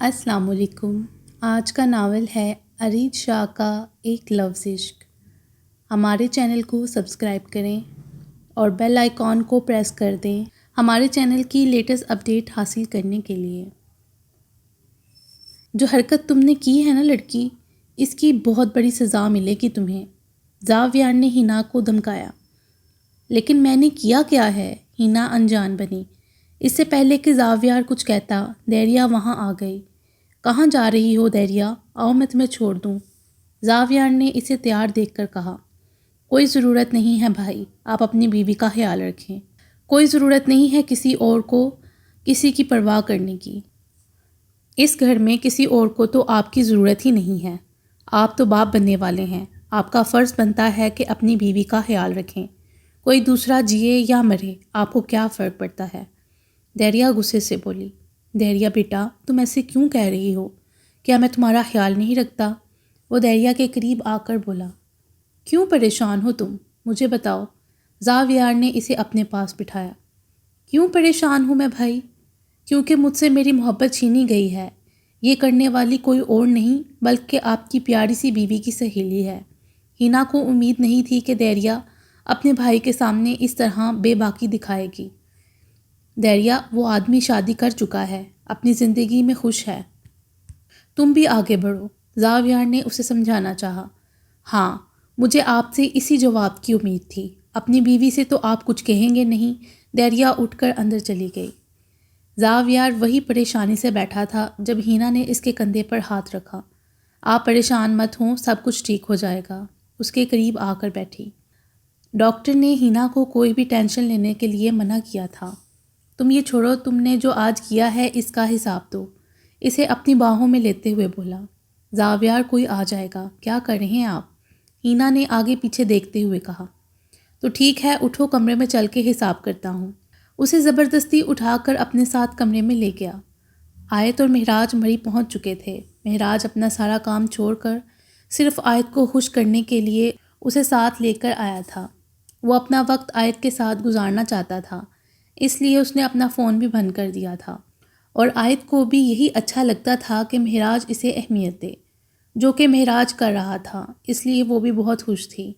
السلام علیکم۔ آج کا ناول ہے ارید شاہ کا ایک لفظ عشق۔ ہمارے چینل کو سبسکرائب کریں اور بیل آئیکن کو پریس کر دیں ہمارے چینل کی لیٹسٹ اپڈیٹ حاصل کرنے کے لیے۔ جو حرکت تم نے کی ہے نا لڑکی، اس کی بہت بڑی سزا ملے گی تمہیں، زاویار نے ہینا کو دھمکایا۔ لیکن میں نے کیا کیا ہے؟ ہینا انجان بنی۔ اس سے پہلے کہ زاویار کچھ کہتا، دہریا وہاں آ گئی۔ کہاں جا رہی ہو دہریا؟ آؤ میں تمہیں چھوڑ دوں۔ زاویار نے اسے تیار دیکھ کر کہا، کوئی ضرورت نہیں ہے بھائی، آپ اپنی بیوی کا خیال رکھیں۔ کوئی ضرورت نہیں ہے کسی اور کو کسی کی پرواہ کرنے کی۔ اس گھر میں کسی اور کو تو آپ کی ضرورت ہی نہیں ہے۔ آپ تو باپ بننے والے ہیں، آپ کا فرض بنتا ہے کہ اپنی بیوی کا خیال رکھیں۔ کوئی دوسرا جیے یا مرے، آپ کو کیا فرق پڑتا ہے؟ دہریا غصے سے بولی۔ دہریا بیٹا، تم ایسے کیوں کہہ رہی ہو؟ کیا میں تمہارا خیال نہیں رکھتا؟ وہ دہریا کے قریب آ کر بولا۔ کیوں پریشان ہو تم؟ مجھے بتاؤ۔ زاویار نے اسے اپنے پاس بٹھایا۔ کیوں پریشان ہوں میں بھائی؟ کیونکہ مجھ سے میری محبت چھینی گئی ہے۔ یہ کرنے والی کوئی اور نہیں بلکہ آپ کی پیاری سی بیوی کی سہیلی ہے۔ ہینا کو امید نہیں تھی کہ دہریا اپنے بھائی کے سامنے اس طرح بے باکی دکھائے گی۔ دہریا، وہ آدمی شادی کر چکا ہے، اپنی زندگی میں خوش ہے۔ تم بھی آگے بڑھو۔ زاویار نے اسے سمجھانا چاہا۔ ہاں، مجھے آپ سے اسی جواب کی امید تھی۔ اپنی بیوی سے تو آپ کچھ کہیں گے نہیں۔ دہریا اٹھ کر اندر چلی گئی۔ زاویار وہی پریشانی سے بیٹھا تھا جب ہینا نے اس کے کندھے پر ہاتھ رکھا۔ آپ پریشان مت ہوں، سب کچھ ٹھیک ہو جائے گا۔ اس کے قریب آ کر بیٹھی۔ ڈاکٹر نے ہینا کو کوئی بھی ٹینشن لینے کے لیے منع کیا تھا۔ تم یہ چھوڑو، تم نے جو آج کیا ہے اس کا حساب دو، اسے اپنی باہوں میں لیتے ہوئے بولا۔ زاویار، کوئی آ جائے گا، کیا کر رہے ہیں آپ؟ ہینا نے آگے پیچھے دیکھتے ہوئے کہا۔ تو ٹھیک ہے، اٹھو، کمرے میں چل کے حساب کرتا ہوں۔ اسے زبردستی اٹھا کر اپنے ساتھ کمرے میں لے گیا۔ آیت اور مہراج مری پہنچ چکے تھے۔ مہراج اپنا سارا کام چھوڑ کر صرف آیت کو خوش کرنے کے لیے اسے ساتھ لے کر آیا تھا۔ وہ اپنا وقت آیت کے ساتھ گزارنا چاہتا تھا، اس لیے اس نے اپنا فون بھی بند کر دیا تھا، اور آیت کو بھی یہی اچھا لگتا تھا کہ مہراج اسے اہمیت دے، جو کہ مہراج کر رہا تھا، اس لیے وہ بھی بہت خوش تھی،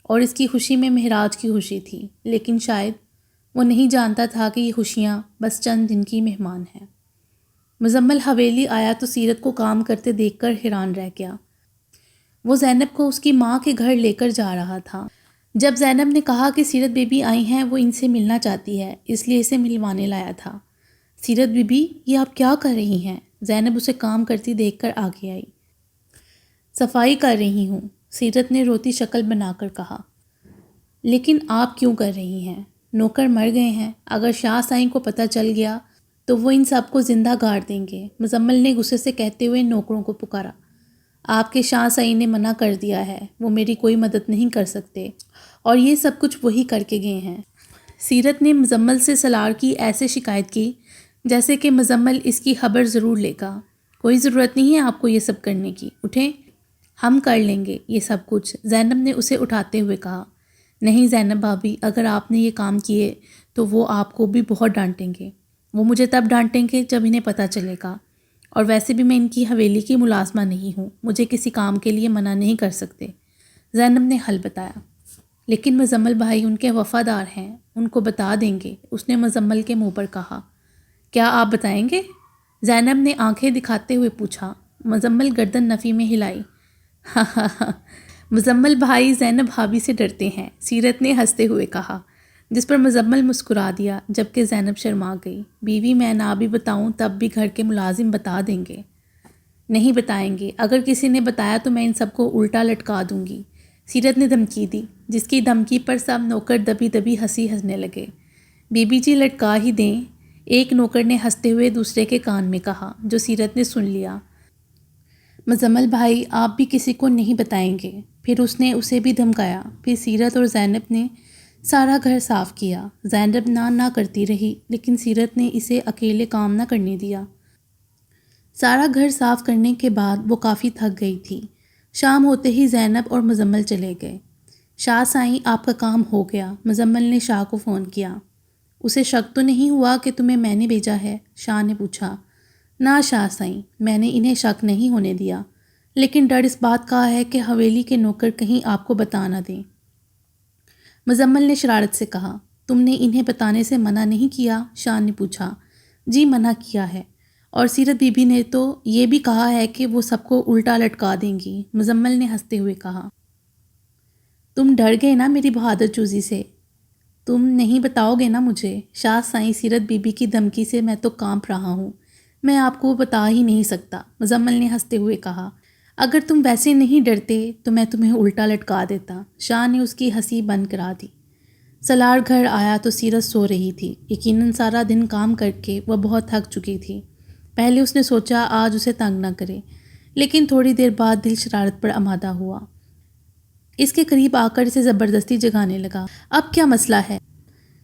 اور اس کی خوشی میں مہراج کی خوشی تھی، لیکن شاید وہ نہیں جانتا تھا کہ یہ خوشیاں بس چند دن کی مہمان ہیں۔ مزمل حویلی آیا تو سیرت کو کام کرتے دیکھ کر حیران رہ گیا۔ وہ زینب کو اس کی ماں کے گھر لے کر جا رہا تھا۔ جب زینب نے کہا کہ سیرت بی بی آئی ہیں، وہ ان سے ملنا چاہتی ہے، اس لیے اسے ملوانے لایا تھا۔ سیرت بی بی، یہ آپ کیا کر رہی ہیں؟ زینب اسے کام کرتی دیکھ کر آگے آئی۔ صفائی کر رہی ہوں، سیرت نے روتی شکل بنا کر کہا۔ لیکن آپ کیوں کر رہی ہیں؟ نوکر مر گئے ہیں، اگر شاہ سائیں کو پتہ چل گیا تو وہ ان سب کو زندہ گاڑ دیں گے، مزمل نے غصے سے کہتے ہوئے نوکروں کو پکارا۔ آپ کے شاہ سائیں نے منع کر دیا ہے، وہ میری کوئی مدد نہیں کر سکتے، اور یہ سب کچھ وہی کر کے گئے ہیں۔ سیرت نے مزمل سے سالار کی ایسے شکایت کی جیسے کہ مزمل اس کی خبر ضرور لے گا۔ کوئی ضرورت نہیں ہے آپ کو یہ سب کرنے کی، اٹھیں، ہم کر لیں گے یہ سب کچھ، زینب نے اسے اٹھاتے ہوئے کہا۔ نہیں زینب بھابی، اگر آپ نے یہ کام کیے تو وہ آپ کو بھی بہت ڈانٹیں گے۔ وہ مجھے تب ڈانٹیں گے جب انہیں پتہ چلے گا، اور ویسے بھی میں ان کی حویلی کی ملازمہ نہیں ہوں، مجھے کسی کام کے لیے منع نہیں کر سکتے، زینب نے حل بتایا۔ لیکن مزمل بھائی ان کے وفادار ہیں، ان کو بتا دیں گے، اس نے مزمل کے منہ پر کہا۔ کیا آپ بتائیں گے؟ زینب نے آنکھیں دکھاتے ہوئے پوچھا۔ مزمل گردن نفی میں ہلائی۔ ہاں ہاں ہاں، مزمل بھائی زینب بھابی سے ڈرتے ہیں، سیرت نے ہنستے ہوئے کہا، جس پر مزمل مسکرا دیا، جبکہ زینب شرما گئی۔ بیوی، میں نہ بھی بتاؤں تب بھی گھر کے ملازم بتا دیں گے۔ نہیں بتائیں گے، اگر کسی نے بتایا تو میں ان سب کو الٹا لٹکا دوں گی، سیرت نے دھمکی دی، جس کی دھمکی پر سب نوکر دبی دبی ہنسنے لگے۔ بی بی جی لٹکا ہی دیں، ایک نوکر نے ہنستے ہوئے دوسرے کے کان میں کہا، جو سیرت نے سن لیا۔ مزمل بھائی، آپ بھی کسی کو نہیں بتائیں گے۔ پھر اس نے اسے بھی دھمکایا۔ پھر سیرت اور زینب نے سارا گھر صاف کیا۔ زینب نہ کرتی رہی، لیکن سیرت نے اسے اکیلے کام نہ کرنے دیا۔ سارا گھر صاف کرنے کے بعد وہ کافی تھک گئی تھی۔ شام ہوتے ہی زینب اور مزمل چلے گئے۔ شاہ سائیں، آپ کا کام ہو گیا، مزمل نے شاہ کو فون کیا۔ اسے شک تو نہیں ہوا کہ تمہیں میں نے بھیجا ہے؟ شاہ نے پوچھا۔ نا شاہ سائیں، میں نے انہیں شک نہیں ہونے دیا، لیکن ڈر اس بات کا ہے کہ حویلی کے نوکر کہیں آپ کو بتا نہ دیں۔ مزمل نے شرارت سے کہا۔ تم نے انہیں بتانے سے منع نہیں کیا؟ شان نے پوچھا۔ جی منع کیا ہے، اور سیرت بی بی نے تو یہ بھی کہا ہے کہ وہ سب کو الٹا لٹکا دیں گی، مزمل نے ہنستے ہوئے کہا۔ تم ڈر گئے نا میری بہادر چوزی سے؟ تم نہیں بتاؤ گے نا مجھے؟ شاہ سائیں، سیرت بی بی کی دھمکی سے میں تو کانپ رہا ہوں، میں آپ کو بتا ہی نہیں سکتا، مزمل نے ہنستے ہوئے کہا۔ اگر تم ویسے نہیں ڈرتے تو میں تمہیں الٹا لٹکا دیتا، شاہ نے اس کی ہنسی بند کرا دی۔ سلار گھر آیا تو سیرت سو رہی تھی، یقیناً سارا دن کام کر کے وہ بہت تھک چکی تھی۔ پہلے اس نے سوچا آج اسے تنگ نہ کرے، لیکن تھوڑی دیر بعد دل شرارت پر آمادہ ہوا۔ اس کے قریب آ کر اسے زبردستی جگانے لگا۔ اب کیا مسئلہ ہے؟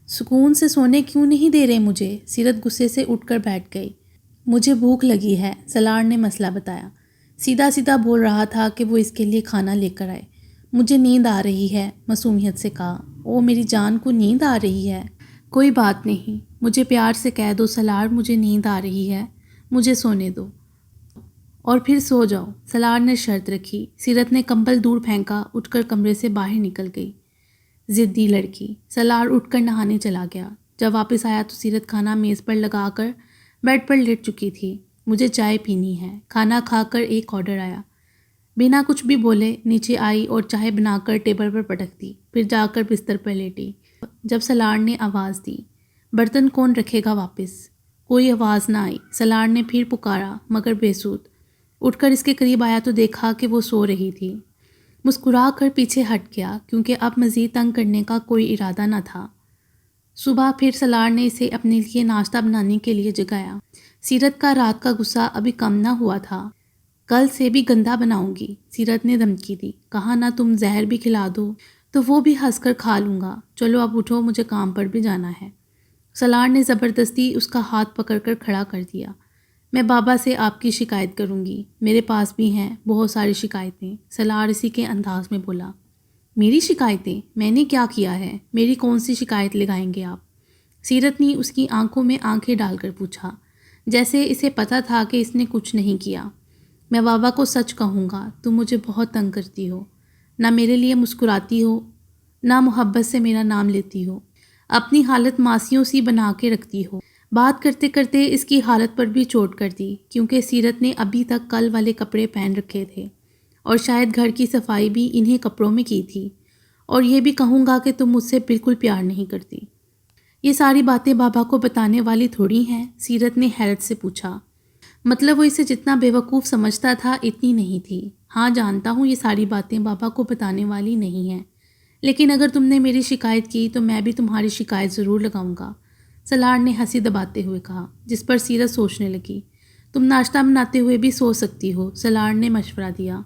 سکون سے سونے کیوں نہیں دے رہے مجھے؟ سیرت غصے سے اٹھ کر بیٹھ گئی۔ مجھے بھوک لگی ہے، سلار نے مسئلہ بتایا۔ سیدھا سیدھا بول رہا تھا کہ وہ اس کے لیے کھانا لے کر آئے۔ مجھے نیند آ رہی ہے، معصومیت سے کہا۔ او میری جان کو نیند آ رہی ہے؟ کوئی بات نہیں، مجھے پیار سے کہہ دو سلار، مجھے نیند آ رہی ہے، مجھے سونے دو اور پھر سو جاؤ، سلار نے شرط رکھی۔ سیرت نے کمبل دور پھینکا، اٹھ کر کمرے سے باہر نکل گئی۔ ضدی لڑکی، سلار اٹھ کر نہانے چلا گیا۔ جب واپس آیا تو سیرت کھانا میز پر لگا کر بیڈ پر لیٹ چکی تھی۔ مجھے چائے پینی ہے، کھانا کھا کر ایک آرڈر آیا۔ بنا کچھ بھی بولے نیچے آئی اور چائے بنا کر ٹیبل پر پٹک دی، پھر جا کر بستر پر لیٹی۔ جب سلار نے آواز دی، برتن کون رکھے گا واپس؟ کوئی آواز نہ آئی۔ سلار نے پھر پکارا مگر بے سود۔ اٹھ کر اس کے قریب آیا تو دیکھا کہ وہ سو رہی تھی۔ مسکرا کر پیچھے ہٹ گیا کیونکہ اب مزید تنگ کرنے کا کوئی ارادہ نہ تھا۔ صبح پھر سلار نے اسے اپنے لیے ناشتہ بنانے کے لیے جگایا۔ سیرت کا رات کا غصہ ابھی کم نہ ہوا تھا۔ کل سے بھی گندا بناؤں گی، سیرت نے دھمکی دی۔ کہا نہ تم زہر بھی کھلا دو تو وہ بھی ہنس کر کھا لوں گا۔ چلو اب اٹھو، مجھے کام پر بھی جانا ہے۔ سلار نے زبردستی اس کا ہاتھ پکڑ کر کھڑا کر دیا۔ میں بابا سے آپ کی شکایت کروں گی، میرے پاس بھی ہیں بہت ساری شکایتیں، سلار اسی کے انداز میں بولا۔ میری شکایتیں؟ میں نے کیا کیا ہے؟ میری کون سی شکایت لگائیں گے آپ؟ سیرت نے اس کی آنکھوں میں آنکھیں ڈال کر پوچھا، جیسے اسے پتہ تھا کہ اس نے کچھ نہیں کیا۔ میں بابا کو سچ کہوں گا، تم مجھے بہت تنگ کرتی ہو، نہ میرے لیے مسکراتی ہو، نہ محبت سے میرا نام لیتی ہو، اپنی حالت ماسیوں سی بنا کے رکھتی ہو۔ بات کرتے کرتے اس کی حالت پر بھی چوٹ کر دی، کیونکہ سیرت نے ابھی تک کل والے کپڑے پہن رکھے تھے اور شاید گھر کی صفائی بھی انہی کپڑوں میں کی تھی۔ اور یہ بھی کہوں گا کہ تم مجھ سے بالکل پیار نہیں کرتی۔ یہ ساری باتیں بابا کو بتانے والی تھوڑی ہیں؟ سیرت نے حیرت سے پوچھا۔ مطلب وہ اسے جتنا بیوقوف سمجھتا تھا اتنی نہیں تھی۔ ہاں جانتا ہوں یہ ساری باتیں بابا کو بتانے والی نہیں ہیں، لیکن اگر تم نے میری شکایت کی تو میں بھی تمہاری شکایت ضرور لگاؤں گا، سلار نے ہنسی دباتے ہوئے کہا، جس پر سیرت سوچنے لگی۔ تم ناشتہ بناتے ہوئے بھی سو سکتی ہو، سلار نے مشورہ دیا۔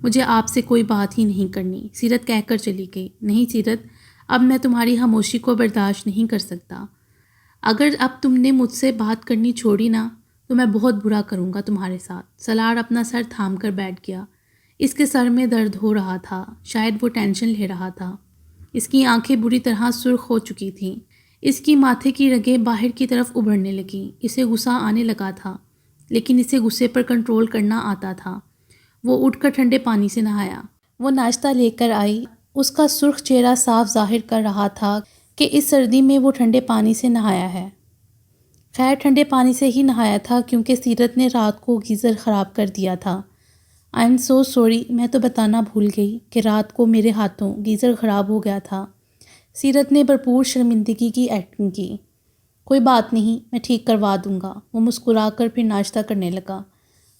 مجھے آپ سے کوئی بات ہی نہیں کرنی، سیرت کہہ کر چلی گئی۔ نہیں سیرت، اب میں تمہاری خاموشی کو برداشت نہیں کر سکتا۔ اگر اب تم نے مجھ سے بات کرنی چھوڑی نا تو میں بہت برا کروں گا تمہارے ساتھ۔ سلار اپنا سر تھام کر بیٹھ گیا۔ اس کے سر میں درد ہو رہا تھا، شاید وہ ٹینشن لے رہا تھا۔ اس کی آنکھیں بری طرح سرخ ہو چکی تھیں، اس کی ماتھے کی رگیں باہر کی طرف ابھرنے لگیں۔ اسے غصہ آنے لگا تھا، لیکن اسے غصے پر کنٹرول کرنا آتا تھا۔ وہ اٹھ کر ٹھنڈے پانی سے نہایا۔ وہ ناشتہ لے کر آئی، اس کا سرخ چہرہ صاف ظاہر کر رہا تھا کہ اس سردی میں وہ ٹھنڈے پانی سے نہایا ہے۔ خیر ٹھنڈے پانی سے ہی نہایا تھا کیونکہ سیرت نے رات کو گیزر خراب کر دیا تھا۔ آئی ایم سو سوری، میں تو بتانا بھول گئی کہ رات کو میرے ہاتھوں گیزر خراب ہو گیا تھا۔ سیرت نے بھرپور شرمندگی کی ایکٹنگ کی۔ کوئی بات نہیں، میں ٹھیک کروا دوں گا، وہ مسکرا کر پھر ناشتہ کرنے لگا،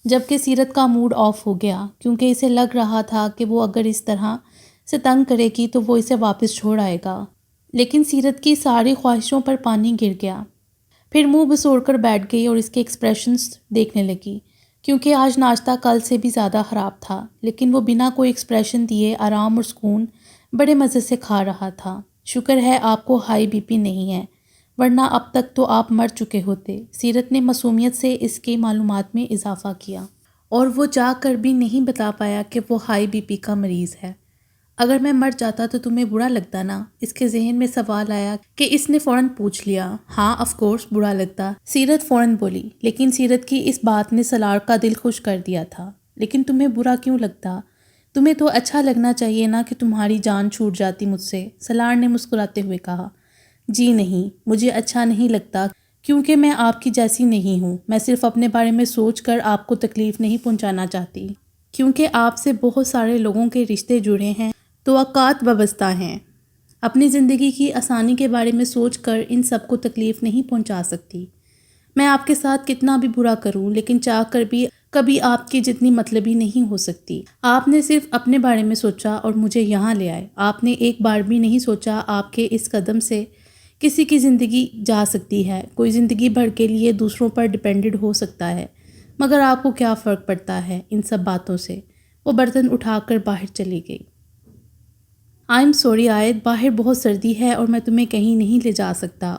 جبکہ سیرت کا موڈ آف ہو گیا کیونکہ اسے لگ رہا تھا کہ وہ اگر اس طرح سے تنگ کرے گی تو وہ اسے واپس چھوڑ آئے گا۔ لیکن سیرت کی ساری خواہشوں پر پانی گر گیا۔ پھر منہ بسوڑ کر بیٹھ گئی اور اس کے ایکسپریشنز دیکھنے لگی، کیونکہ آج ناشتہ کل سے بھی زیادہ خراب تھا، لیکن وہ بنا کوئی ایکسپریشن دیے آرام اور سکون بڑے مزے سے کھا رہا تھا۔ شکر ہے آپ کو ہائی بی پی نہیں ہے، ورنہ اب تک تو آپ مر چکے ہوتے، سیرت نے معصومیت سے اس کی معلومات میں اضافہ کیا۔ اور وہ جا کر بھی نہیں بتا پایا کہ وہ ہائی بی پی کا مریض ہے۔ اگر میں مر جاتا تو تمہیں برا لگتا نا؟ اس کے ذہن میں سوال آیا کہ اس نے فوراً پوچھ لیا۔ ہاں آف کورس برا لگتا، سیرت فوراً بولی، لیکن سیرت کی اس بات نے سلار کا دل خوش کر دیا تھا۔ لیکن تمہیں برا کیوں لگتا؟ تمہیں تو اچھا لگنا چاہیے نا کہ تمہاری جان چھوٹ جاتی مجھ سے، سلار نے مسکراتے ہوئے کہا۔ جی نہیں، مجھے اچھا نہیں لگتا کیونکہ میں آپ کی جیسی نہیں ہوں۔ میں صرف اپنے بارے میں سوچ کر آپ کو تکلیف نہیں پہنچانا چاہتی، کیونکہ آپ سے بہت سارے لوگوں کے رشتے جڑے ہیں، توقعات وابستہ ہیں۔ اپنی زندگی کی آسانی کے بارے میں سوچ کر ان سب کو تکلیف نہیں پہنچا سکتی۔ میں آپ کے ساتھ کتنا بھی برا کروں لیکن چاہ کر بھی کبھی آپ کی جتنی مطلبی نہیں ہو سکتی۔ آپ نے صرف اپنے بارے میں سوچا اور مجھے یہاں لے آئے۔ آپ نے ایک بار بھی نہیں سوچا آپ کے اس قدم سے کسی کی زندگی جا سکتی ہے، کوئی زندگی بھر کے لیے دوسروں پر ڈیپینڈڈ ہو سکتا ہے، مگر آپ کو کیا فرق پڑتا ہے ان سب باتوں سے؟ وہ برتن اٹھا کر باہر چلی گئی۔ آئی ایم سوری آیت، باہر بہت سردی ہے اور میں تمہیں کہیں نہیں لے جا سکتا،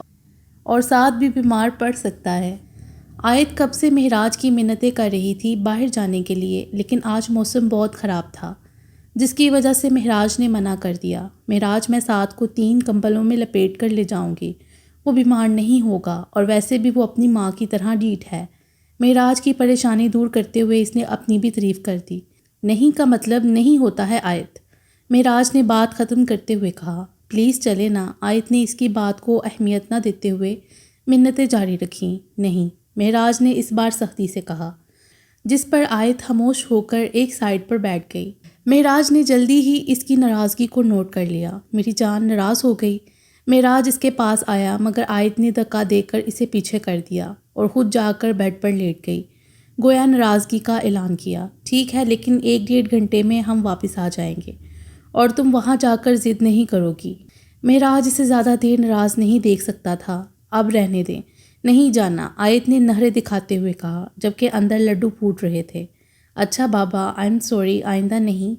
اور ساتھ بھی بیمار پڑ سکتا ہے۔ آیت کب سے مہراج کی منتیں کر رہی تھی باہر جانے کے لیے، لیکن آج موسم بہت خراب تھا، جس کی وجہ سے مہراج نے منع کر دیا۔ مہراج، میں ساتھ کو 3 کمبلوں میں لپیٹ کر لے جاؤں گی، وہ بیمار نہیں ہوگا، اور ویسے بھی وہ اپنی ماں کی طرح ڈھیٹ ہے۔ مہراج کی پریشانی دور کرتے ہوئے اس نے اپنی بھی تعریف کر دی۔ نہیں کا مطلب نہیں ہوتا ہے آیت، مہراج نے بات ختم کرتے ہوئے کہا۔ پلیز چلے نا، آیت نے اس کی بات کو اہمیت نہ دیتے ہوئے منتیں جاری رکھیں۔ نہیں، مہراج نے اس بار سختی سے کہا، جس پر آیت خاموش ہو کر ایک سائڈ پر بیٹھ گئی۔ مہراج نے جلدی ہی اس کی ناراضگی کو نوٹ کر لیا۔ میری جان ناراض ہو گئی۔ مہراج اس کے پاس آیا مگر آیت نے دھکا دے کر اسے پیچھے کر دیا اور خود جا کر بیڈ پر لیٹ گئی، گویا ناراضگی کا اعلان کیا۔ ٹھیک ہے، لیکن 1-1.5 گھنٹے میں ہم واپس آ جائیں گے اور تم وہاں جا کر ضد نہیں کرو گی۔ مہراج اسے زیادہ دیر ناراض نہیں دیکھ سکتا تھا۔ اب رہنے دیں، نہیں جانا، آیت نے نہریں دکھاتے ہوئے کہا، جبکہ اندر لڈو پھوٹ رہے تھے۔ اچھا بابا، آئی ایم سوری، آئندہ نہیں،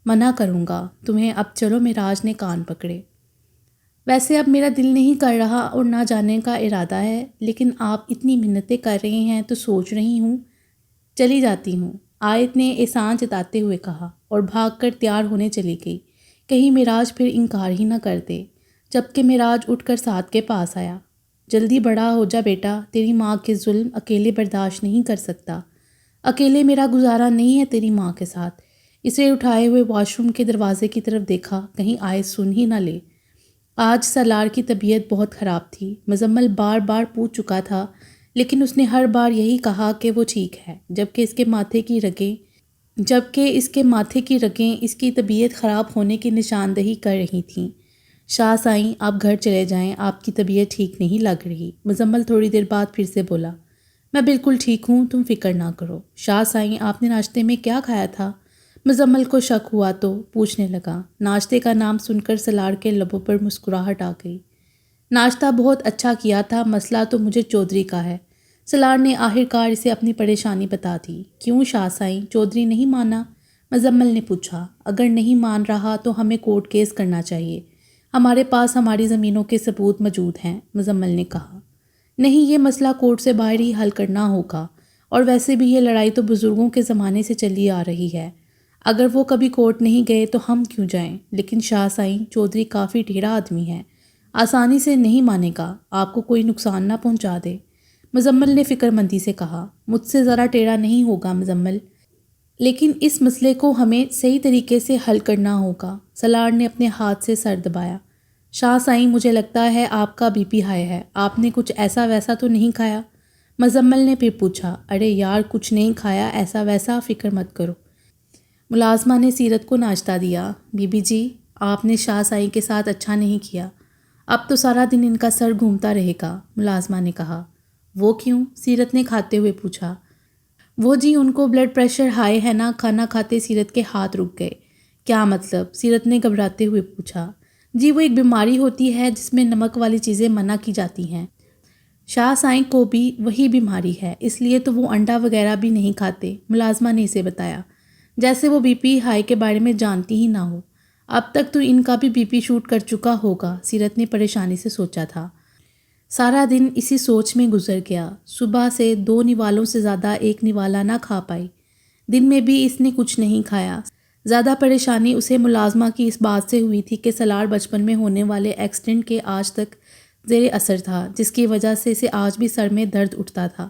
منع کروں گا تمہیں، اب چلو۔ مہراج نے کان پکڑے۔ ویسے اب میرا دل نہیں کر رہا اور نہ جانے کا ارادہ ہے، لیکن آپ اتنی منتیں کر رہے ہیں تو سوچ رہی ہوں چلی جاتی ہوں، آیت نے احسان جتاتے ہوئے کہا، اور بھاگ کر تیار ہونے چلی گئی، کہیں مہراج پھر انکار ہی نہ کر دے۔ جبکہ مہراج اٹھ کر سعد کے پاس آیا۔ جلدی بڑا ہو جا بیٹا، تیری ماں کے ظلم اکیلے برداشت نہیں کر سکتا، اکیلے میرا گزارا نہیں ہے تیری ماں کے ساتھ۔ اسے اٹھائے ہوئے واش روم کے دروازے کی طرف دیکھا، کہیں آیت سن ہی نہ لے۔ آج سلار کی طبیعت بہت خراب تھی، مزمل بار بار پوچھ چکا تھا، لیکن اس نے ہر بار یہی کہا کہ وہ ٹھیک ہے، جبکہ اس کے ماتھے کی رگیں اس کی طبیعت خراب ہونے کی نشاندہی کر رہی تھیں۔ شاہ سائیں، آپ گھر چلے جائیں، آپ کی طبیعت ٹھیک نہیں لگ رہی۔ مزمل تھوڑی دیر بعد پھر سے بولا، میں بالکل ٹھیک ہوں، تم فکر نہ کرو۔ شاہ سائیں، آپ نے ناشتے میں کیا کھایا تھا؟ مزمل کو شک ہوا تو پوچھنے لگا۔ ناشتے کا نام سن کر سلار کے لبوں پر مسکراہٹ آ گئی۔ ناشتہ بہت اچھا کیا تھا، مسئلہ تو مجھے چودھری کا ہے۔ سلار نے آخرکار اسے اپنی پریشانی بتا دی۔ کیوں شاہ سائیں، چودھری نہیں مانا؟ مزمل نے پوچھا۔ اگر نہیں مان رہا تو ہمیں کورٹ کیس کرنا چاہیے، ہمارے پاس ہماری زمینوں کے ثبوت موجود ہیں، مزمل نے کہا۔ نہیں، یہ مسئلہ کورٹ سے باہر ہی حل کرنا ہوگا، اور ویسے بھی یہ لڑائی تو بزرگوں کے زمانے سے چلی آ رہی ہے، اگر وہ کبھی کورٹ نہیں گئے تو ہم کیوں جائیں؟ لیکن شاہ سائیں، چودھری کافی ٹھیرا آدمی ہے، آسانی سے نہیں مانے گا، آپ کو کوئی نقصان نہ پہنچا دے، مزمل نے فکر مندی سے کہا۔ مجھ سے ذرا ٹیڑھا نہیں ہوگا مزمل، لیکن اس مسئلے کو ہمیں صحیح طریقے سے حل کرنا ہوگا۔ سلار نے اپنے ہاتھ سے سر دبایا۔ شاہ سائیں، مجھے لگتا ہے آپ کا بی پی ہائی ہے، آپ نے کچھ ایسا ویسا تو نہیں کھایا؟ مزمل نے پھر پوچھا۔ ارے یار، کچھ نہیں کھایا ایسا ویسا، فکر مت کرو۔ ملازمہ نے سیرت کو ناشتہ دیا۔ بی بی جی، آپ نے شاہ سائیں کے ساتھ اچھا نہیں کیا، اب تو سارا دن ان کا سر گھومتا رہے گا، ملازمہ نے کہا۔ وہ کیوں؟ سیرت نے کھاتے ہوئے پوچھا۔ وہ جی، ان کو بلڈ پریشر ہائی ہے نا۔ کھانا کھاتے سیرت کے ہاتھ رک گئے۔ کیا مطلب؟ سیرت نے گھبراتے ہوئے پوچھا۔ جی، وہ ایک بیماری ہوتی ہے جس میں نمک والی چیزیں منع کی جاتی ہیں، شاہ سائیں کو بھی وہی بیماری ہے، اس لیے تو وہ انڈا وغیرہ بھی نہیں کھاتے، ملازمہ نے اسے بتایا، جیسے وہ بی پی ہائی کے بارے میں جانتی ہی نہ ہو۔ اب تک تو ان کا بھی بی پی شوٹ کر چکا ہوگا، سیرت نے پریشانی سے سوچا تھا۔ سارا دن اسی سوچ میں گزر گیا، صبح سے 2 نوالوں سے زیادہ ایک نوالا نہ کھا پائی، دن میں بھی اس نے کچھ نہیں کھایا۔ زیادہ پریشانی اسے ملازمہ کی اس بات سے ہوئی تھی کہ سلار بچپن میں ہونے والے ایکسیڈنٹ کے آج تک زیر اثر تھا، جس کی وجہ سے اسے آج بھی سر میں درد اٹھتا تھا،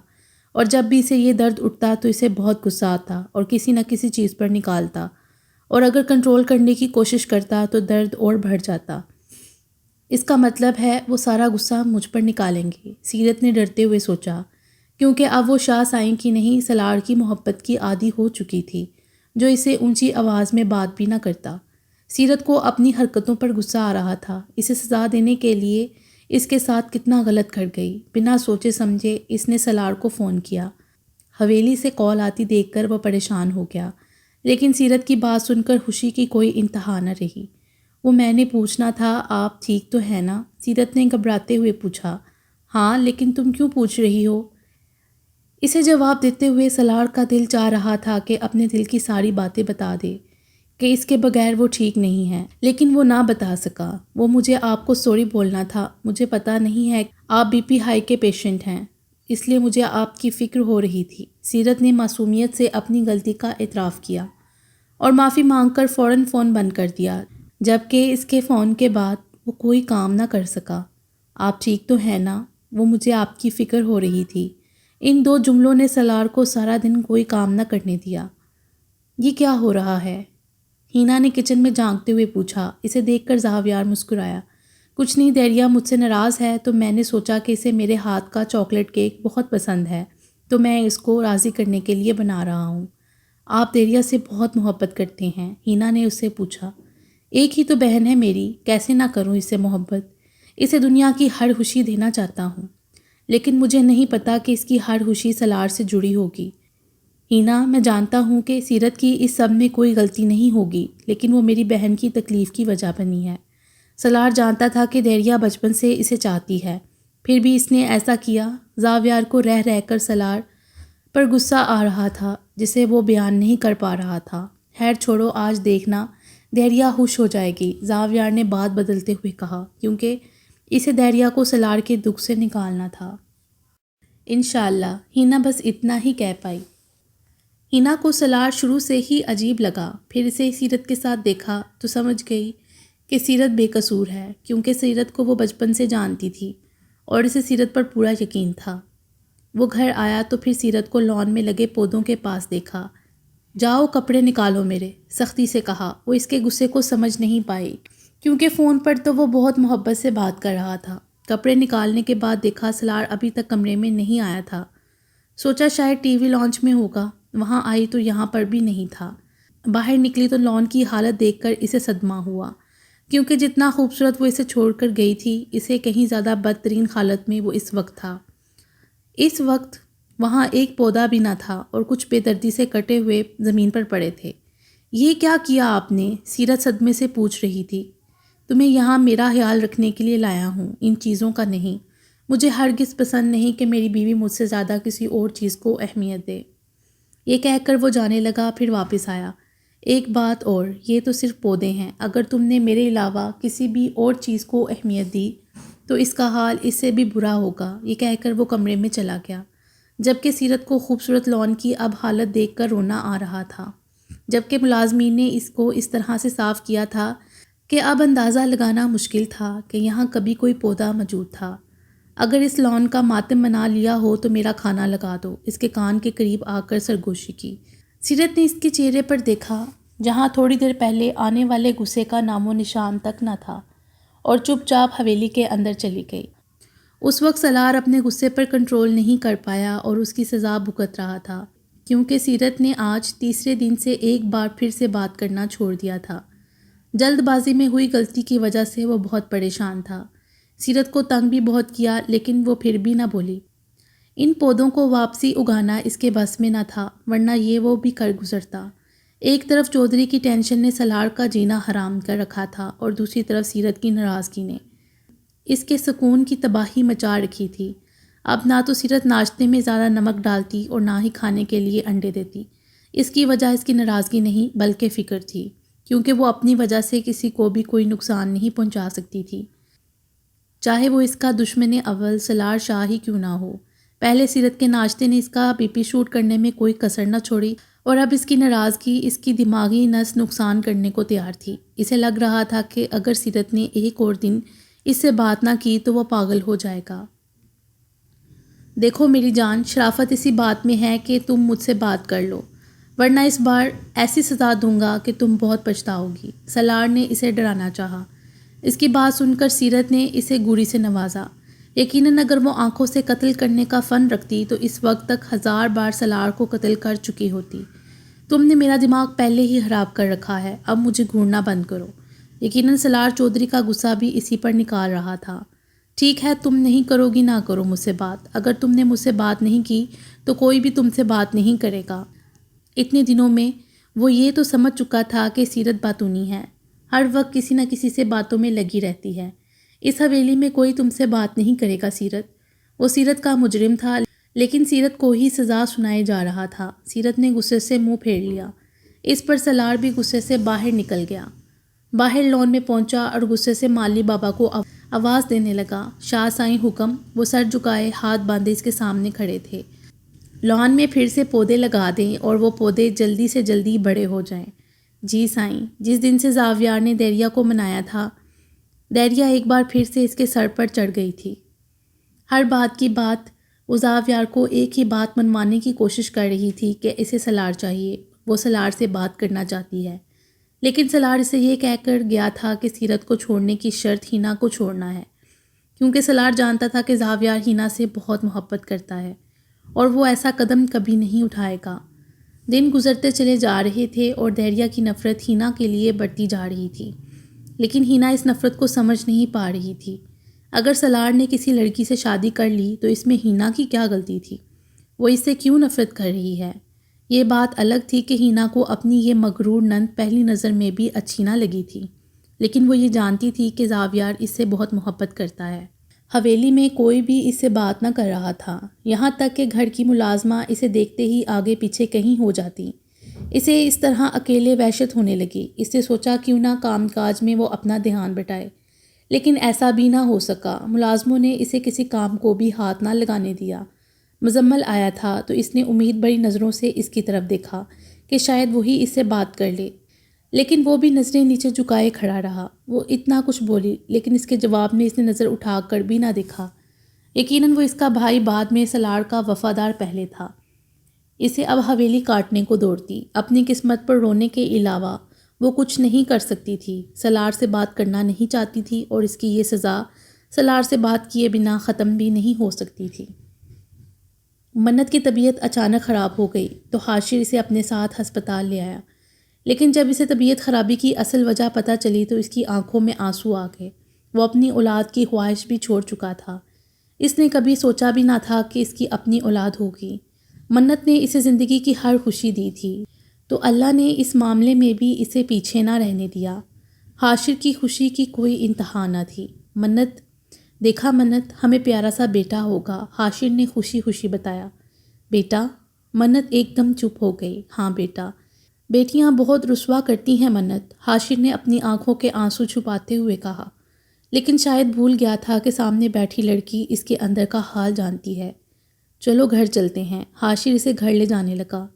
اور جب بھی اسے یہ درد اٹھتا تو اسے بہت غصہ آتا اور کسی نہ کسی چیز پر نکالتا، اور اگر کنٹرول کرنے کی کوشش کرتا تو درد اور بڑھ جاتا۔ اس کا مطلب ہے وہ سارا غصہ مجھ پر نکالیں گے، سیرت نے ڈرتے ہوئے سوچا، کیونکہ اب وہ شاہ سائیں کی نہیں سلار کی محبت کی عادی ہو چکی تھی، جو اسے اونچی آواز میں بات بھی نہ کرتا۔ سیرت کو اپنی حرکتوں پر غصہ آ رہا تھا، اسے سزا دینے کے لیے اس کے ساتھ کتنا غلط کر گئی۔ بنا سوچے سمجھے اس نے سلار کو فون کیا۔ حویلی سے کال آتی دیکھ کر وہ پریشان ہو گیا، لیکن سیرت کی بات سن کر خوشی کی کوئی انتہا نہ رہی۔ وہ میں نے پوچھنا تھا آپ ٹھیک تو ہیں نا؟ سیرت نے گھبراتے ہوئے پوچھا۔ ہاں، لیکن تم کیوں پوچھ رہی ہو؟ اسے جواب دیتے ہوئے سلار کا دل چاہ رہا تھا کہ اپنے دل کی ساری باتیں بتا دے کہ اس کے بغیر وہ ٹھیک نہیں ہے، لیکن وہ نہ بتا سکا۔ وہ مجھے آپ کو سوری بولنا تھا، مجھے پتہ نہیں ہے آپ بی پی ہائی کے پیشنٹ ہیں، اس لیے مجھے آپ کی فکر ہو رہی تھی۔ سیرت نے معصومیت سے اپنی غلطی کا اعتراف کیا اور معافی مانگ کر فوراً فون بند کر دیا، جبکہ اس کے فون کے بعد وہ کوئی کام نہ کر سکا۔ آپ ٹھیک تو ہیں نا؟ وہ مجھے آپ کی فکر ہو رہی تھی۔ ان دو جملوں نے سلار کو سارا دن کوئی کام نہ کرنے دیا۔ یہ کیا ہو رہا ہے؟ ہینا نے کچن میں جھانکتے ہوئے پوچھا۔ اسے دیکھ کر زاویار مسکرایا۔ کچھ نہیں، دیریا مجھ سے ناراض ہے تو میں نے سوچا کہ اسے میرے ہاتھ کا چاکلیٹ کیک بہت پسند ہے، تو میں اس کو راضی کرنے کے لیے بنا رہا ہوں۔ آپ دیریا سے بہت محبت کرتے ہیں؟ ہینا نے اس سے پوچھا۔ ایک ہی تو بہن ہے میری، کیسے نہ کروں اس سے محبت؟ اسے دنیا کی ہر خوشی دینا چاہتا ہوں، لیکن مجھے نہیں پتا کہ اس کی ہر خوشی سلار سے جڑی ہوگی۔ ہینا، میں جانتا ہوں کہ سیرت کی اس سب میں کوئی غلطی نہیں ہوگی، لیکن وہ میری بہن کی تکلیف کی وجہ بنی ہے۔ سلار جانتا تھا کہ دیریا بچپن سے اسے چاہتی ہے، پھر بھی اس نے ایسا کیا۔ زاویار کو رہ رہ کر سلار پر غصہ آ رہا تھا، جسے وہ بیان نہیں کر پا رہا تھا۔ خیر چھوڑو، آج دیکھنا دیریا خوش ہو جائے گی، زاویار نے بات بدلتے ہوئے کہا، کیونکہ اسے دیریا کو سلار کے دکھ سے نکالنا تھا۔ انشاءاللہ، ہینا بس اتنا ہی کہہ پائی۔ ہینا کو سلار شروع سے ہی عجیب لگا، پھر اسے سیرت کے ساتھ دیکھا تو سمجھ گئی کہ سیرت بے قصور ہے، کیونکہ سیرت کو وہ بچپن سے جانتی تھی اور اسے سیرت پر پورا یقین تھا۔ وہ گھر آیا تو پھر سیرت کو لان میں لگے پودوں کے پاس دیکھا۔ جاؤ کپڑے نکالو میرے، سختی سے کہا۔ وہ اس کے غصے کو سمجھ نہیں پائی، کیونکہ فون پر تو وہ بہت محبت سے بات کر رہا تھا۔ کپڑے نکالنے کے بعد دیکھا سلار ابھی تک کمرے میں نہیں آیا تھا۔ سوچا شاید ٹی وی لانچ میں ہوگا، وہاں آئی تو یہاں پر بھی نہیں تھا۔ باہر نکلی تو لان کی حالت دیکھ کر اسے صدمہ ہوا، کیونکہ جتنا خوبصورت وہ اسے چھوڑ کر گئی تھی، اسے کہیں زیادہ بدترین حالت میں وہ اس وقت تھا۔ اس وقت وہاں ایک پودا بھی نہ تھا اور کچھ بے دردی سے کٹے ہوئے زمین پر پڑے تھے۔ یہ کیا کیا آپ نے؟ سیرت صدمے سے پوچھ رہی تھی۔ تمہیں یہاں میرا خیال رکھنے کے لیے لایا ہوں، ان چیزوں کا نہیں۔ مجھے ہرگز پسند نہیں کہ میری بیوی مجھ سے زیادہ کسی اور چیز کو اہمیت دے۔ یہ کہہ کر وہ جانے لگا، پھر واپس آیا۔ ایک بات اور، یہ تو صرف پودے ہیں، اگر تم نے میرے علاوہ کسی بھی اور چیز کو اہمیت دی تو اس کا حال اس سے بھی برا ہوگا۔ یہ کہہ کر وہ کمرے میں چلا گیا، جبکہ سیرت کو خوبصورت لان کی اب حالت دیکھ کر رونا آ رہا تھا، جبکہ ملازمین نے اس کو اس طرح سے صاف کیا تھا کہ اب اندازہ لگانا مشکل تھا کہ یہاں کبھی کوئی پودا موجود تھا۔ اگر اس لان کا ماتم منا لیا ہو تو میرا کھانا لگا دو، اس کے کان کے قریب آ کر سرگوشی کی۔ سیرت نے اس کے چہرے پر دیکھا، جہاں تھوڑی دیر پہلے آنے والے غصے کا نام و نشان تک نہ تھا، اور چپ چاپ حویلی کے اندر چلی گئی۔ اس وقت سلار اپنے غصے پر کنٹرول نہیں کر پایا اور اس کی سزا بھگت رہا تھا، کیونکہ سیرت نے آج تیسرے دن سے ایک بار پھر سے بات کرنا چھوڑ دیا تھا۔ جلد بازی میں ہوئی غلطی کی وجہ سے وہ بہت پریشان تھا۔ سیرت کو تنگ بھی بہت کیا، لیکن وہ پھر بھی نہ بولی۔ ان پودوں کو واپسی اگانا اس کے بس میں نہ تھا، ورنہ یہ وہ بھی کر گزرتا۔ ایک طرف چودھری کی ٹینشن نے سلار کا جینا حرام کر رکھا تھا اور دوسری طرف سیرت کی ناراضگی نے اس کے سکون کی تباہی مچا رکھی تھی۔ اب نہ تو سیرت ناشتے میں زیادہ نمک ڈالتی اور نہ ہی کھانے کے لیے انڈے دیتی۔ اس کی وجہ اس کی ناراضگی نہیں بلکہ فکر تھی، کیونکہ وہ اپنی وجہ سے کسی کو بھی کوئی نقصان نہیں پہنچا سکتی تھی، چاہے وہ اس کا دشمن اول سلار شاہ ہی کیوں نہ ہو۔ پہلے سیرت کے ناشتے نے اس کا بی پی شوٹ کرنے میں کوئی کسر نہ چھوڑی، اور اب اس کی ناراضگی اس کی دماغی نس نقصان کرنے کو تیار تھی۔ اسے لگ رہا تھا کہ اگر سیرت نے ایک اور دن اس سے بات نہ کی تو وہ پاگل ہو جائے گا۔ دیکھو میری جان، شرافت اسی بات میں ہے کہ تم مجھ سے بات کر لو، ورنہ اس بار ایسی سزا دوں گا کہ تم بہت پچھتاؤ گی۔ سالار نے اسے ڈرانا چاہا۔ اس کی بات سن کر سیرت نے اسے گوری سے نوازا۔ یقیناً اگر وہ آنکھوں سے قتل کرنے کا فن رکھتی تو اس وقت تک 1000 بار سالار کو قتل کر چکی ہوتی۔ تم نے میرا دماغ پہلے ہی خراب کر رکھا ہے، اب مجھے گھورنا بند کرو۔ یقیناً سالار چودھری کا غصہ بھی اسی پر نکال رہا تھا۔ ٹھیک ہے، تم نہیں کرو گی نہ کرو مجھ سے بات۔ اگر تم نے مجھ سے بات نہیں کی تو کوئی بھی تم سے بات نہیں کرے گا۔ اتنے دنوں میں وہ یہ تو سمجھ چکا تھا کہ سیرت باتونی ہے، ہر وقت کسی نہ کسی سے باتوں میں لگی رہتی ہے۔ اس حویلی میں کوئی تم سے بات نہیں کرے گا سیرت۔ وہ سیرت کا مجرم تھا، لیکن سیرت کو ہی سزا سنائے جا رہا تھا۔ سیرت نے غصے سے منہ پھیر لیا۔ اس پر سالار بھی غصے سے باہر نکل گیا۔ باہر لون میں پہنچا اور غصے سے مالی بابا کو آواز دینے لگا، شاہ سائیں حکم۔ وہ سر جھکائے ہاتھ باندھے اس کے سامنے کھڑے تھے۔ لان میں پھر سے پودے لگا دیں اور وہ پودے جلدی سے جلدی بڑے ہو جائیں۔ جی سائیں۔ جس دن سے زاویار نے دہریا کو منایا تھا، دہریا ایک بار پھر سے اس کے سر پر چڑھ گئی تھی۔ ہر بات کی بات وہ زاویار کو ایک ہی بات منوانے کی کوشش کر رہی تھی کہ اسے سالار چاہیے، وہ سالار سے بات کرنا چاہتی ہے۔ لیکن سالار اسے یہ کہہ کر گیا تھا کہ سیرت کو چھوڑنے کی شرط ہینا کو چھوڑنا ہے، کیونکہ سالار جانتا تھا کہ زاویار ہینا سے بہت محبت کرتا ہے اور وہ ایسا قدم کبھی نہیں اٹھائے گا۔ دن گزرتے چلے جا رہے تھے اور دہریا کی نفرت ہینا کے لیے بڑھتی جا رہی تھی، لیکن ہینا اس نفرت کو سمجھ نہیں پا رہی تھی۔ اگر سالار نے کسی لڑکی سے شادی کر لی تو اس میں ہینا کی کیا غلطی تھی؟ وہ اس سے کیوں نفرت کر رہی ہے؟ یہ بات الگ تھی کہ ہینا کو اپنی یہ مغرور نند پہلی نظر میں بھی اچھی نہ لگی تھی، لیکن وہ یہ جانتی تھی کہ زاویار اس سے بہت محبت کرتا ہے۔ حویلی میں کوئی بھی اس سے بات نہ کر رہا تھا، یہاں تک کہ گھر کی ملازمہ اسے دیکھتے ہی آگے پیچھے کہیں ہو جاتی۔ اسے اس طرح اکیلے وحشت ہونے لگی۔ اس نے سوچا کیوں نہ کام کاج میں وہ اپنا دھیان بٹائے، لیکن ایسا بھی نہ ہو سکا۔ ملازموں نے اسے کسی کام کو بھی ہاتھ نہ لگانے دیا۔ مزمل آیا تھا تو اس نے امید بڑی نظروں سے اس کی طرف دیکھا کہ شاید وہی اس سے بات کر لے، لیکن وہ بھی نظریں نیچے جھکائے کھڑا رہا۔ وہ اتنا کچھ بولی، لیکن اس کے جواب میں اس نے نظر اٹھا کر بھی نہ دیکھا۔ یقیناً وہ اس کا بھائی بعد میں سالار کا وفادار پہلے تھا۔ اسے اب حویلی کاٹنے کو دوڑتی۔ اپنی قسمت پر رونے کے علاوہ وہ کچھ نہیں کر سکتی تھی۔ سالار سے بات کرنا نہیں چاہتی تھی اور اس کی یہ سزا سالار سے بات کیے بنا ختم بھی نہیں ہو سکتی تھی۔ منت کی طبیعت اچانک خراب ہو گئی تو حاشر اسے اپنے ساتھ ہسپتال لے آیا، لیکن جب اسے طبیعت خرابی کی اصل وجہ پتہ چلی تو اس کی آنکھوں میں آنسو آ گئے۔ وہ اپنی اولاد کی خواہش بھی چھوڑ چکا تھا۔ اس نے کبھی سوچا بھی نہ تھا کہ اس کی اپنی اولاد ہوگی۔ منت نے اسے زندگی کی ہر خوشی دی تھی، تو اللہ نے اس معاملے میں بھی اسے پیچھے نہ رہنے دیا۔ حاشر کی خوشی کی کوئی انتہا نہ تھی۔ منت، دیکھا منت، ہمیں پیارا سا بیٹا ہوگا، حاشر نے خوشی خوشی بتایا۔ بیٹا؟ منت ایک دم چپ ہو گئی۔ ہاں بیٹا۔ بیٹیاں بہت رسوا کرتی ہیں منت، حاشر نے اپنی آنکھوں کے آنسو چھپاتے ہوئے کہا، لیکن شاید بھول گیا تھا کہ سامنے بیٹھی لڑکی اس کے اندر کا حال جانتی ہے۔ چلو گھر چلتے ہیں۔ حاشر اسے گھر لے جانے لگا،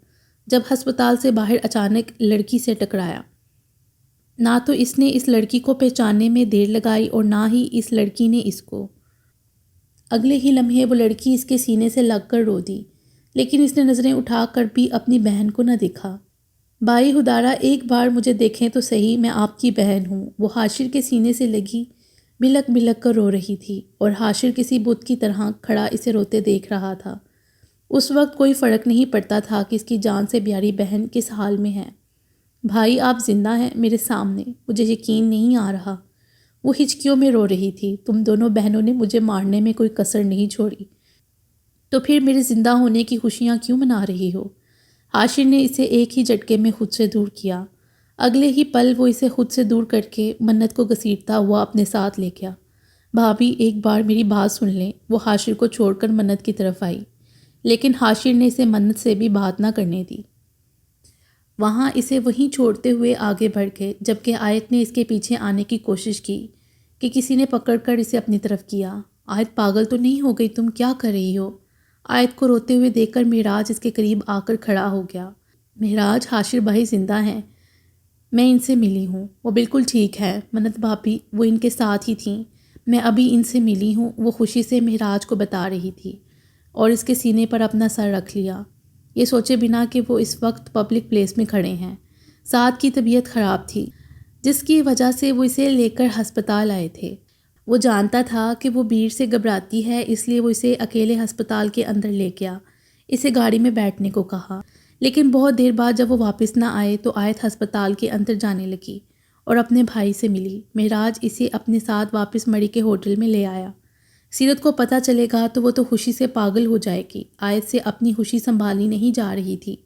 جب ہسپتال سے باہر اچانک لڑکی سے ٹکرایا۔ نہ تو اس نے اس لڑکی کو پہچاننے میں دیر لگائی اور نہ ہی اس لڑکی نے اس کو۔ اگلے ہی لمحے وہ لڑکی اس کے سینے سے لگ کر رو دی، لیکن اس نے نظریں اٹھا کر بھی اپنی بہن کو نہ دیکھا۔ بھائی ہدارا، ایک بار مجھے دیکھیں تو صحیح، میں آپ کی بہن ہوں۔ وہ حاشر کے سینے سے لگی بلک بلک کر رو رہی تھی اور حاشر کسی بت کی طرح کھڑا اسے روتے دیکھ رہا تھا۔ اس وقت کوئی فرق نہیں پڑتا تھا کہ اس کی جان سے پیاری بہن کس حال میں ہے۔ بھائی آپ زندہ ہیں میرے سامنے، مجھے یقین نہیں آ رہا۔ وہ ہچکیوں میں رو رہی تھی۔ تم دونوں بہنوں نے مجھے مارنے میں کوئی کسر نہیں چھوڑی، تو پھر میرے زندہ ہونے کی خوشیاں کیوں منا رہی ہو؟ حاشر نے اسے ایک ہی جھٹکے میں خود سے دور کیا۔ اگلے ہی پل وہ اسے خود سے دور کر کے منت کو گھسیٹتا ہوا اپنے ساتھ لے گیا۔ بھابھی ایک بار میری بات سن لیں۔ وہ حاشر کو چھوڑ کر منت کی طرف آئی، لیکن حاشر نے اسے منت سے بھی بات نہ کرنے دی۔ وہاں اسے وہیں چھوڑتے ہوئے آگے بڑھ گئے، جبکہ آیت نے اس کے پیچھے آنے کی کوشش کی کہ کسی نے پکڑ کر اسے اپنی طرف کیا۔ آیت پاگل تو نہیں ہو گئی؟ تم کیا کر رہی ہو؟ آیت کو روتے ہوئے دیکھ کر معراج اس کے قریب آ کر کھڑا ہو گیا۔ مہراج، حاشر بھائی زندہ ہیں، میں ان سے ملی ہوں، وہ بالکل ٹھیک ہے۔ منت بھابھی وہ ان کے ساتھ ہی تھیں، میں ابھی ان سے ملی ہوں، وہ خوشی سے مہراج کو بتا رہی تھی اور اس کے سینے پر اپنا سر رکھ لیا، یہ سوچے بنا کہ وہ اس وقت پبلک پلیس میں کھڑے ہیں۔ سعد کی طبیعت خراب تھی، جس کی وجہ سے وہ اسے لے کر ہسپتال آئے تھے۔ وہ جانتا تھا کہ وہ بھیڑ سے گھبراتی ہے، اس لیے وہ اسے اکیلے ہسپتال کے اندر لے گیا، اسے گاڑی میں بیٹھنے کو کہا۔ لیکن بہت دیر بعد جب وہ واپس نہ آئے تو آیت ہسپتال کے اندر جانے لگی اور اپنے بھائی سے ملی۔ مہراج اسے اپنے ساتھ واپس مڑی کے ہوٹل میں لے آیا۔ سیرت کو پتہ چلے گا تو وہ تو خوشی سے پاگل ہو جائے گی، آیت سے اپنی خوشی سنبھالنی نہیں جا رہی تھی،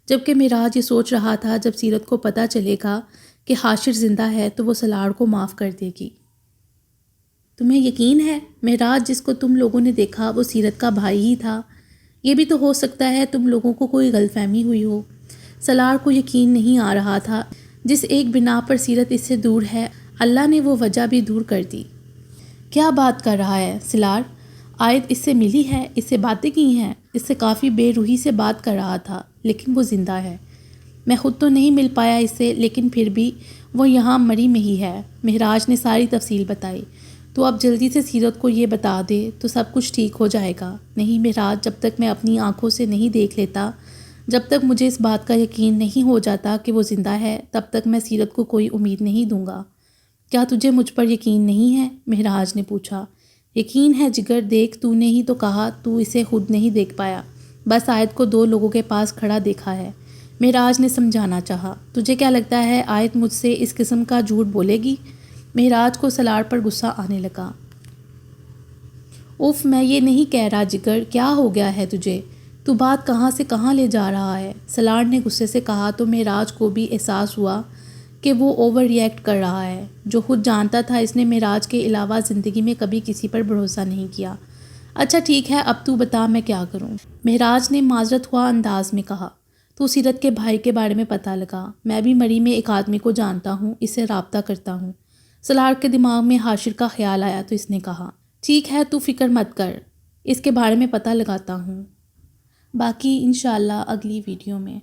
جبکہ مہراج یہ سوچ رہا تھا جب سیرت کو پتہ چلے گا کہ حاشر زندہ ہے تو وہ سلاڑ کو معاف کر دے گی۔ تمہیں یقین ہے مہراج جس کو تم لوگوں نے دیکھا وہ سیرت کا بھائی ہی تھا؟ یہ بھی تو ہو سکتا ہے تم لوگوں کو کوئی غلط فہمی ہوئی ہو۔ سلاڑ کو یقین نہیں آ رہا تھا، جس ایک بنا پر سیرت اس سے دور ہے اللہ نے وہ وجہ بھی دور کر دی۔ کیا بات کر رہا ہے سلاڑ؟ آیت اس سے ملی ہے، اس سے باتیں کی ہیں، اس سے کافی بے روحی سے بات کر رہا تھا، لیکن وہ زندہ ہے۔ میں خود تو نہیں مل پایا اس سے، لیکن پھر بھی وہ یہاں مری میں ہی ہے۔ مہراج نے ساری تفصیل بتائی۔ تو اب جلدی سے سیرت کو یہ بتا دے تو سب کچھ ٹھیک ہو جائے گا۔ نہیں مہراج، جب تک میں اپنی آنکھوں سے نہیں دیکھ لیتا، جب تک مجھے اس بات کا یقین نہیں ہو جاتا کہ وہ زندہ ہے، تب تک میں سیرت کو کوئی امید نہیں دوں گا۔ کیا تجھے مجھ پر یقین نہیں ہے؟ مہراج نے پوچھا۔ یقین ہے جگر، دیکھ تو نے ہی تو کہا تو اسے خود نہیں دیکھ پایا، بس آیت کو 2 لوگوں کے پاس کھڑا دیکھا ہے۔ مہراج نے سمجھانا چاہا۔ تجھے کیا لگتا ہے آیت مجھ سے اس قسم کا جھوٹ بولے گی؟ مہراج کو سلاڑ پر غصہ آنے لگا۔ اف، میں یہ نہیں کہہ رہا جگر، کیا ہو گیا ہے تجھے؟ تو بات کہاں سے کہاں لے جا رہا ہے؟ سلاڑ نے غصے سے کہا تو مہراج کو بھی احساس ہوا کہ وہ اوور ری ایکٹ کر رہا ہے۔ جو خود جانتا تھا اس نے مہراج کے علاوہ زندگی میں کبھی کسی پر بھروسہ نہیں کیا۔ اچھا ٹھیک ہے، اب تو بتا میں کیا کروں؟ مہراج نے معذرت ہوا انداز میں کہا۔ تو سیرت کے بھائی کے بارے میں پتہ لگا، میں بھی مری میں ایک آدمی کو جانتا ہوں، اس سے رابطہ کرتا ہوں۔ سلاڑ کے دماغ میں حاشر کا خیال آیا تو اس نے کہا، ٹھیک ہے تو فکر مت کر، اس کے بارے میں پتہ لگاتا ہوں، باقی انشاءاللہ اگلی ویڈیو میں۔